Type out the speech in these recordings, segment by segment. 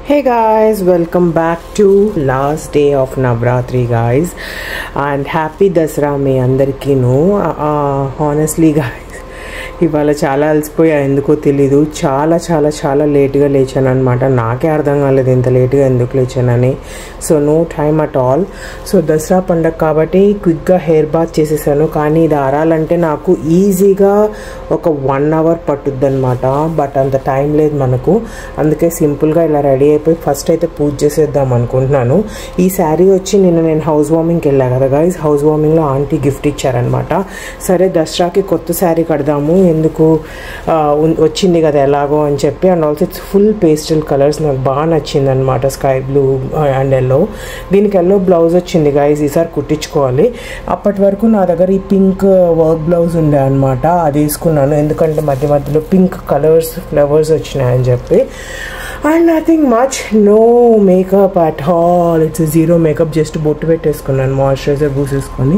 Hey guys, welcome back to last day of Navratri guys, and happy Dasra me andarki no. Honestly guys, ఇవాళ చాలా అలసిపోయా, ఎందుకో తెలీదు. చాలా చాలా చాలా లేట్గా లేచాను అనమాట. నాకే అర్థం కాలేదు ఇంత లేట్గా ఎందుకు లేచానని. So no time at all. So Dasara పండగ కాబట్టి క్విక్గా హెయిర్ బాత్ చేసేసాను. కానీ ఇది ఆరాలంటే నాకు ఈజీగా ఒక 1 hour పట్టుద్ది అనమాట. బట్ అంత టైం లేదు మనకు. అందుకే సింపుల్గా ఇలా రెడీ అయిపోయి ఫస్ట్ అయితే పూజ చేసేద్దాం అనుకుంటున్నాను. ఈ శారీ వచ్చి నేను హౌస్ వార్మింగ్కి వెళ్ళా కదా గైస్. హౌస్ వార్మింగ్లో ఆంటీ గిఫ్ట్ ఇచ్చారనమాట. సరే దసరాకి కొత్త శారీ కడదాము, ఎందుకు వచ్చింది కదా ఎలాగో అని చెప్పి. And also it's full pastel colours, నాకు బాగా నచ్చింది అనమాట. Sky blue and yellow. దీనికి ఎల్లో బ్లౌజ్ వచ్చింది గైస్, ఈసారి కుట్టించుకోవాలి. అప్పటి వరకు నా దగ్గర ఈ పింక్ వర్క్ బ్లౌజ్ ఉండే అనమాట, అది వేసుకున్నాను. ఎందుకంటే మధ్య మధ్యలో పింక్ కలర్స్ ఫ్లవర్స్ వచ్చినాయని చెప్పి. And nothing much, no makeup at all. It's zero makeup, just బొట్టు పెట్టేసుకున్నాను, మాయిశ్చరైజర్ పూసేసుకొని.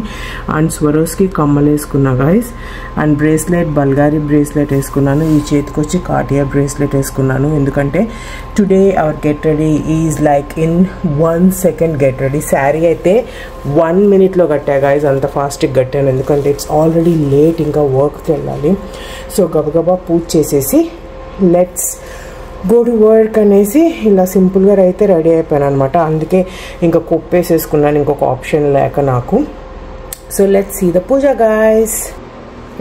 అండ్ స్వరోస్కి కమ్మలు వేసుకున్నా guys. And bracelet, Bulgari bracelet వేసుకున్నాను. ఈ చేతికి వచ్చి కార్టియర్ బ్రేస్లెట్ వేసుకున్నాను. ఎందుకంటే today our get ready is like in 1 second get ready. Sari అయితే 1 minute కట్టా గైస్, అంత ఫాస్ట్గా కట్టాను. ఎందుకంటే ఇట్స్ ఆల్రెడీ లేట్, ఇంకా వర్క్కి వెళ్ళాలి. సో గబగబా పూజ చేసేసి లెట్స్ గో టు వర్క్ అనేసి ఇలా సింపుల్గా అయితే రెడీ అయిపోయాను అనమాట. అందుకే ఇంకా కొప్పేసేసుకున్నాను, ఇంకొక ఆప్షన్ లేక నాకు. So let's see the puja guys.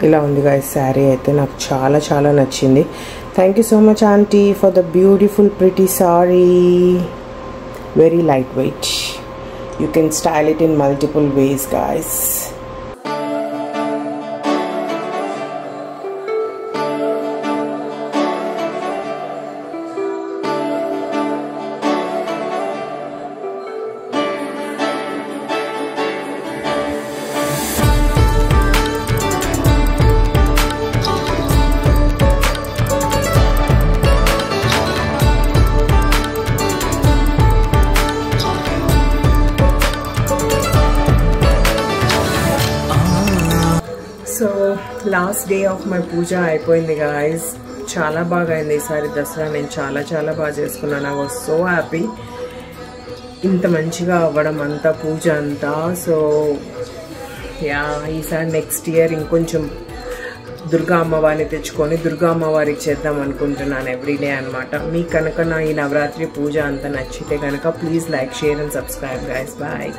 ఇలా ఉంది గైస్ శారీ అయితే, నాకు చాలా చాలా నచ్చింది. Thank you so much aunty for the beautiful pretty sari. Very light weight. You can style it in multiple ways guys. So last day of my puja అయిపోయింది guys. చాలా బాగా అయింది ఈసారి దసరా. నేను చాలా చాలా బాగా చేసుకున్నాను. ఐ వాజ్ సో హ్యాపీ ఇంత మంచిగా అవ్వడం అంతా, పూజ అంతా. సో యా, ఈసారి నెక్స్ట్ ఇయర్ ఇంకొంచెం దుర్గా అమ్మవారిని తెచ్చుకొని దుర్గా అమ్మవారికి చేద్దాం అనుకుంటున్నాను ఎవ్రీడే అనమాట. మీకు కనుక నా ఈ నవరాత్రి పూజ అంతా నచ్చితే కనుక please like, share and subscribe guys. Bye.